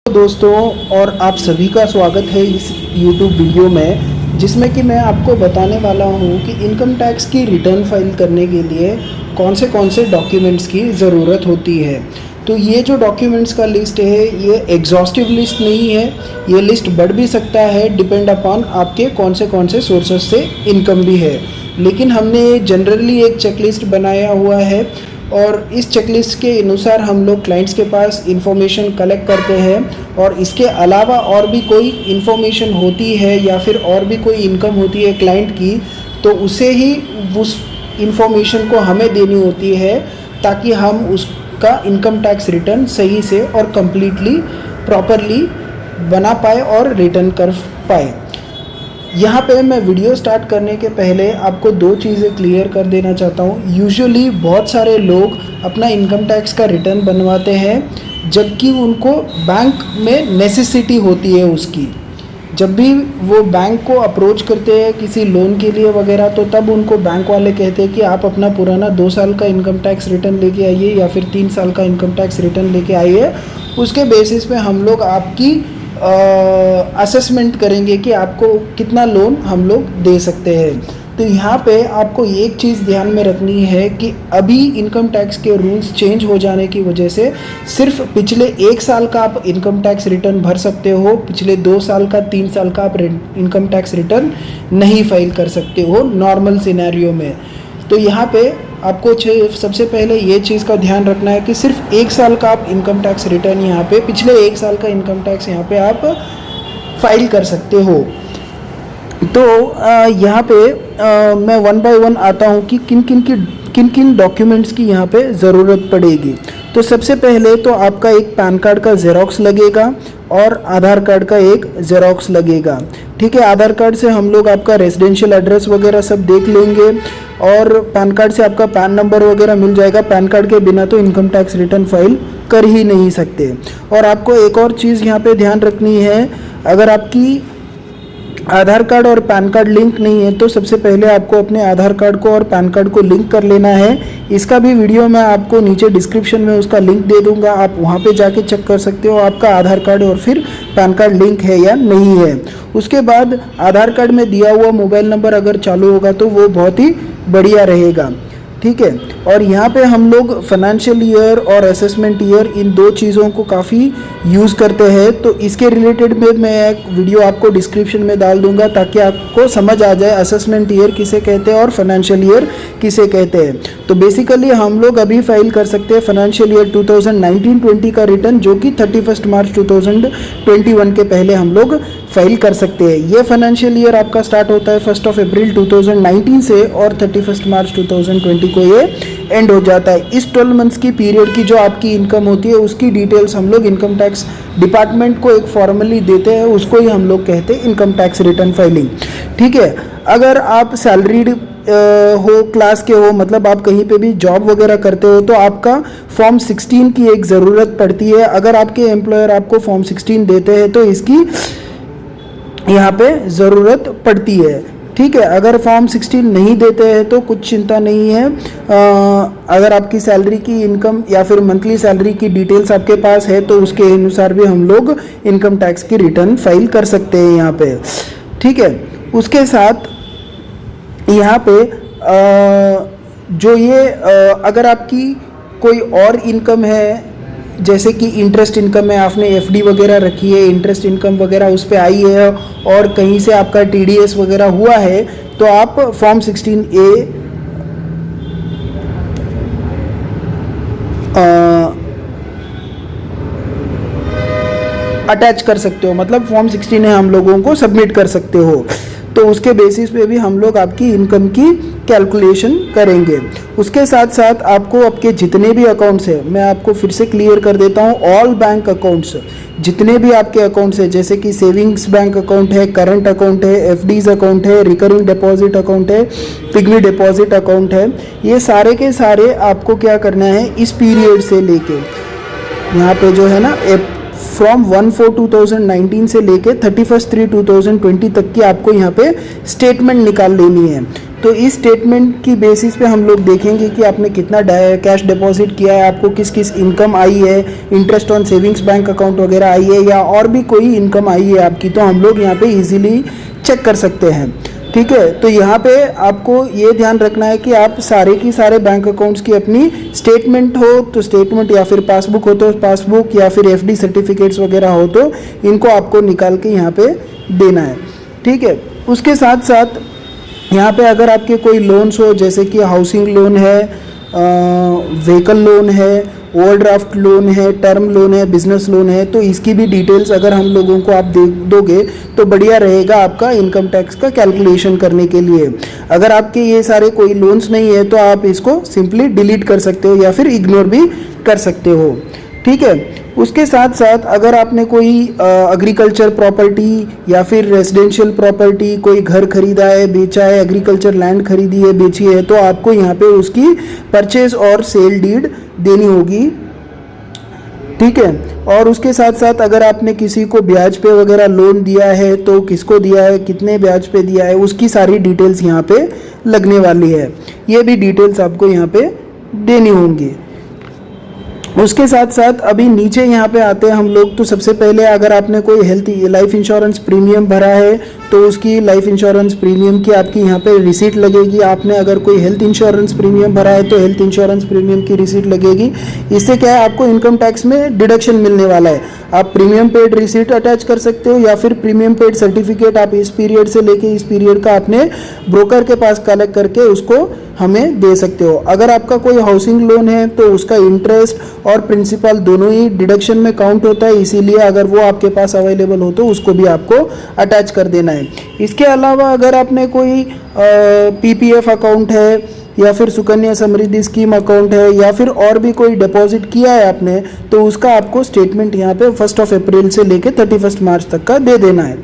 दोस्तों, और आप सभी का स्वागत है इस YouTube वीडियो में, जिसमें कि मैं आपको बताने वाला हूं कि इनकम टैक्स की रिटर्न फाइल करने के लिए कौन से डॉक्यूमेंट्स की ज़रूरत होती है। तो ये जो डॉक्यूमेंट्स का लिस्ट है, ये एग्जॉस्टिव लिस्ट नहीं है। ये लिस्ट बढ़ भी सकता है, डिपेंड अपॉन आपके कौन से सोर्सेस से इनकम भी है। लेकिन हमने जनरली एक चेकलिस्ट बनाया हुआ है और इस चेकलिस्ट के अनुसार हम लोग क्लाइंट्स के पास इंफॉर्मेशन कलेक्ट करते हैं। और इसके अलावा और भी कोई इंफॉर्मेशन होती है या फिर और भी कोई इनकम होती है क्लाइंट की, तो उसे ही उस इंफॉर्मेशन को हमें देनी होती है, ताकि हम उसका इनकम टैक्स रिटर्न सही से और कम्प्लीटली प्रॉपरली बना पाए और रिटर्न कर पाए। यहाँ पे मैं वीडियो स्टार्ट करने के पहले आपको दो चीज़ें क्लियर कर देना चाहता हूँ। यूजुअली बहुत सारे लोग अपना इनकम टैक्स का रिटर्न बनवाते हैं, जबकि उनको बैंक में नेसेसिटी होती है उसकी। जब भी वो बैंक को अप्रोच करते हैं किसी लोन के लिए वगैरह, तो तब उनको बैंक वाले कहते हैं कि आप अपना पुराना 2 साल का इनकम टैक्स रिटर्न लेके आइए या फिर 3 साल का इनकम टैक्स रिटर्न लेके आइए। उसके बेसिस पे हम लोग आपकी असेसमेंट करेंगे कि आपको कितना लोन हम लोग दे सकते हैं। तो यहाँ पे आपको एक चीज़ ध्यान में रखनी है कि अभी इनकम टैक्स के रूल्स चेंज हो जाने की वजह से सिर्फ पिछले 1 साल का आप इनकम टैक्स रिटर्न भर सकते हो, पिछले 2 साल का 3 साल का आप इनकम टैक्स रिटर्न नहीं फाइल कर सकते हो नॉर्मल सिनेरियो में। तो यहाँ पे आपको सबसे पहले ये चीज़ का ध्यान रखना है कि सिर्फ 1 साल का आप इनकम टैक्स रिटर्न यहाँ पे, पिछले 1 साल का इनकम टैक्स यहाँ पे आप फाइल कर सकते हो। तो यहाँ पे मैं 1 बाय 1 आता हूँ कि किन किन डॉक्यूमेंट्स की यहाँ पे ज़रूरत पड़ेगी। तो सबसे पहले तो आपका एक पैन कार्ड का ज़ेरॉक्स लगेगा और आधार कार्ड का एक ज़ेरॉक्स लगेगा। ठीक है, आधार कार्ड से हम लोग आपका रेजिडेंशियल एड्रेस वगैरह सब देख लेंगे और पैन कार्ड से आपका पैन नंबर वगैरह मिल जाएगा। पैन कार्ड के बिना तो इनकम टैक्स रिटर्न फाइल कर ही नहीं सकते। और आपको एक और चीज़ यहाँ पे ध्यान रखनी है, अगर आपकी आधार कार्ड और पैन कार्ड लिंक नहीं है तो सबसे पहले आपको अपने आधार कार्ड को और पैन कार्ड को लिंक कर लेना है। इसका भी वीडियो मैं आपको नीचे डिस्क्रिप्शन में उसका लिंक दे दूंगा, आप वहां पे जाके चेक कर सकते हो आपका आधार कार्ड और फिर पैन कार्ड लिंक है या नहीं है। उसके बाद आधार कार्ड में दिया हुआ मोबाइल नंबर अगर चालू होगा तो वो बहुत ही बढ़िया रहेगा। ठीक है, और यहाँ पे हम लोग फाइनेंशियल ईयर और असेसमेंट ईयर, इन दो चीज़ों को काफ़ी यूज़ करते हैं। तो इसके रिलेटेड में मैं एक वीडियो आपको डिस्क्रिप्शन में डाल दूंगा, ताकि आपको समझ आ जाए असेसमेंट ईयर किसे कहते हैं और फाइनेंशियल ईयर किसे कहते हैं। तो बेसिकली हम लोग अभी फाइल कर सकते हैं फाइनेंशियल ईयर 2019-20 का रिटर्न, जो कि 31 मार्च 2021 के पहले हम लोग फाइल कर सकते हैं। ये फाइनेंशियल ईयर आपका स्टार्ट होता है 1 अप्रैल 2019 से और 31 मार्च 2020 को ये एंड हो जाता है। इस 12 मंथ्स की पीरियड की जो आपकी इनकम होती है उसकी डिटेल्स हम लोग इनकम टैक्स डिपार्टमेंट को एक फॉर्मली देते हैं, उसको ही हम लोग कहते हैं इनकम टैक्स रिटर्न फाइलिंग। ठीक है, अगर आप सैलरीड हो, क्लास के हो, मतलब आप कहीं पे भी जॉब वगैरह करते हो, तो आपका फॉर्म 16 की एक ज़रूरत पड़ती है। अगर आपके एम्प्लॉयर आपको फॉर्म 16 देते हैं तो इसकी यहाँ पे ज़रूरत पड़ती है। ठीक है, अगर फॉर्म 16 नहीं देते हैं तो कुछ चिंता नहीं है। अगर आपकी सैलरी की इनकम या फिर मंथली सैलरी की डिटेल्स आपके पास है तो उसके अनुसार भी हम लोग इनकम टैक्स की रिटर्न फाइल कर सकते हैं यहाँ पे। ठीक है, उसके साथ यहाँ पे जो ये अगर आपकी कोई और इनकम है, जैसे कि इंटरेस्ट इनकम है, आपने एफडी वगैरह रखी है, इंटरेस्ट इनकम वगैरह उस पर आई है और कहीं से आपका टीडीएस वगैरह हुआ है, तो आप फॉर्म 16A अटैच कर सकते हो, मतलब फॉर्म 16A हम लोगों को सबमिट कर सकते हो। तो उसके बेसिस पे भी हम लोग आपकी इनकम की कैलकुलेशन करेंगे। उसके साथ साथ आपको आपके जितने भी अकाउंट्स हैं, मैं आपको फिर से क्लियर कर देता हूँ, ऑल बैंक अकाउंट्स, जितने भी आपके अकाउंट्स हैं, जैसे कि सेविंग्स बैंक अकाउंट है, करंट अकाउंट है, एफडीज अकाउंट है, रिकरिंग डिपॉजिट अकाउंट है, पिग्मी डिपॉजिट अकाउंट है, ये सारे के सारे आपको क्या करना है, इस पीरियड से लेके यहाँ पे जो है ना, फ्रॉम 1/4/2019 से लेके 31/3/2020 तक की आपको यहाँ पे स्टेटमेंट निकाल लेनी है। तो इस स्टेटमेंट की बेसिस पे हम लोग देखेंगे कि आपने कितना कैश डिपॉजिट किया है, आपको किस किस इनकम आई है, interest on savings bank account वगैरह आई है या और भी कोई इनकम आई है आपकी, तो हम लोग यहाँ पे इजीली चेक कर सकते हैं। ठीक है, तो यहाँ पे आपको ये ध्यान रखना है कि आप सारे की सारे बैंक अकाउंट्स की अपनी स्टेटमेंट हो तो स्टेटमेंट, या फिर पासबुक हो तो पासबुक, या फिर एफडी सर्टिफिकेट्स वगैरह हो तो इनको आपको निकाल के यहाँ पे देना है। ठीक है, उसके साथ साथ यहाँ पे अगर आपके कोई लोन्स हो, जैसे कि हाउसिंग लोन है, व्हीकल लोन है, ओवरड्राफ्ट लोन है, टर्म लोन है, बिजनेस लोन है, तो इसकी भी डिटेल्स अगर हम लोगों को आप दे दोगे तो बढ़िया रहेगा आपका इनकम टैक्स का कैलकुलेशन करने के लिए। अगर आपके ये सारे कोई लोन्स नहीं है तो आप इसको सिंपली डिलीट कर सकते हो या फिर इग्नोर भी कर सकते हो। ठीक है, उसके साथ साथ अगर आपने कोई एग्रीकल्चर प्रॉपर्टी या फिर रेजिडेंशियल प्रॉपर्टी, कोई घर खरीदा है, बेचा है, एग्रीकल्चर लैंड खरीदी है, बेची है, तो आपको यहाँ पे उसकी परचेज और सेल डीड देनी होगी। ठीक है, और उसके साथ साथ अगर आपने किसी को ब्याज पे वगैरह लोन दिया है तो किसको दिया है, कितने ब्याज पे दिया है, उसकी सारी डिटेल्स यहाँ पे लगने वाली है। ये भी डिटेल्स आपको यहाँ पे देनी होंगी। उसके साथ साथ अभी नीचे यहाँ पे आते हैं हम लोग, तो सबसे पहले अगर आपने कोई लाइफ इंश्योरेंस प्रीमियम भरा है तो उसकी लाइफ इंश्योरेंस प्रीमियम की आपकी यहाँ पे रिसीट लगेगी। आपने अगर कोई हेल्थ इंश्योरेंस प्रीमियम भरा है तो हेल्थ इंश्योरेंस प्रीमियम की रिसीट लगेगी। इससे क्या है, आपको इनकम टैक्स में डिडक्शन मिलने वाला है। आप प्रीमियम पेड रिसीट अटैच कर सकते हो या फिर प्रीमियम पेड सर्टिफिकेट आप इस पीरियड से लेके इस पीरियड का अपने ब्रोकर के पास कलेक्ट करके उसको हमें दे सकते हो। अगर आपका कोई हाउसिंग लोन है तो उसका इंटरेस्ट और प्रिंसिपल दोनों ही डिडक्शन में काउंट होता है, इसीलिए अगर वो आपके पास अवेलेबल हो तो उसको भी आपको अटैच कर देना है। इसके अलावा अगर आपने कोई पीपीएफ अकाउंट है या फिर सुकन्या समृद्धि स्कीम अकाउंट है या फिर और भी कोई डिपॉजिट किया है आपने, तो उसका आपको स्टेटमेंट यहाँ पे 1 अप्रैल से लेके 31 मार्च तक का दे देना है।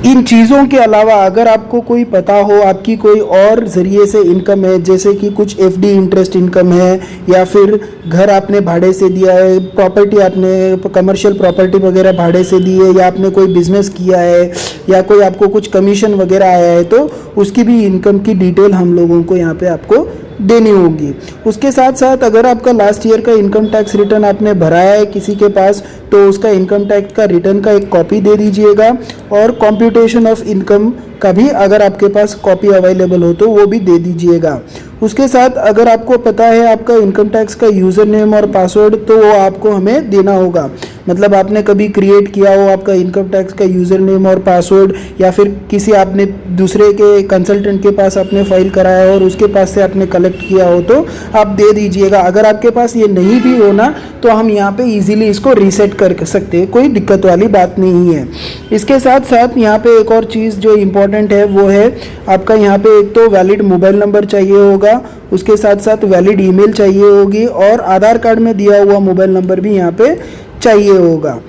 इन चीज़ों के अलावा अगर आपको कोई पता हो आपकी कोई और ज़रिए से इनकम है, जैसे कि कुछ एफडी इंटरेस्ट इनकम है, या फिर घर आपने भाड़े से दिया है, प्रॉपर्टी आपने कमर्शियल प्रॉपर्टी वगैरह भाड़े से दी है, या आपने कोई बिजनेस किया है, या कोई आपको कुछ कमीशन वगैरह आया है, तो उसकी भी इनकम की डिटेल हम लोगों को यहाँ पे आपको देनी होगी। उसके साथ साथ अगर आपका लास्ट ईयर का इनकम टैक्स रिटर्न आपने भराया है किसी के पास, तो उसका इनकम टैक्स का रिटर्न का एक कॉपी दे दीजिएगा, और कंप्यूटेशन ऑफ इनकम का भी अगर आपके पास कॉपी अवेलेबल हो तो वो भी दे दीजिएगा। उसके साथ अगर आपको पता है आपका इनकम टैक्स का यूज़र नेम और पासवर्ड, तो वो आपको हमें देना होगा। मतलब आपने कभी क्रिएट किया हो आपका इनकम टैक्स का यूज़र नेम और पासवर्ड, या फिर किसी आपने दूसरे के कंसल्टेंट के पास आपने फाइल कराया हो और उसके पास से आपने कलेक्ट किया हो, तो आप दे दीजिएगा। अगर आपके पास ये नहीं भी हो ना, तो हम यहाँ पे इजीली इसको रीसेट कर सकते हैं, कोई दिक्कत वाली बात नहीं है। इसके साथ साथ यहाँ पे एक और चीज़ जो इम्पोर्टेंट है वो है आपका यहाँ पे एक तो वैलिड मोबाइल नंबर चाहिए होगा, उसके साथ साथ वैलिड ईमेल चाहिए होगी, और आधार कार्ड में दिया हुआ मोबाइल नंबर भी यहाँ पे चाहिए होगा।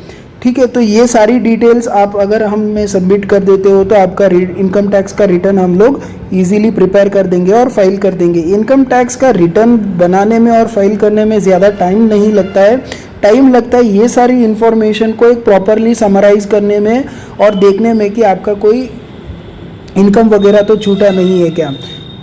ठीक है, तो ये सारी डिटेल्स आप अगर हमें सबमिट कर देते हो तो आपका इनकम टैक्स का रिटर्न हम लोग इजीली प्रिपेयर कर देंगे और फाइल कर देंगे। इनकम टैक्स का रिटर्न बनाने में और फाइल करने में ज़्यादा टाइम नहीं लगता है, टाइम लगता है ये सारी इन्फॉर्मेशन को एक प्रॉपरली समराइज करने में और देखने में कि आपका कोई इनकम वगैरह तो छूटा नहीं है क्या।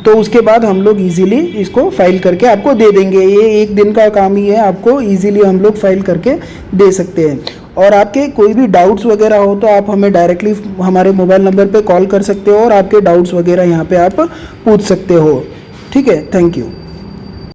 तो उसके बाद हम लोग इजीली इसको फाइल करके आपको दे देंगे। ये एक दिन का काम ही है, आपको इजीली हम लोग फाइल करके दे सकते हैं। और आपके कोई भी डाउट्स वगैरह हो तो आप हमें डायरेक्टली हमारे मोबाइल नंबर पे कॉल कर सकते हो और आपके डाउट्स वगैरह यहाँ पे आप पूछ सकते हो। ठीक है, थैंक यू।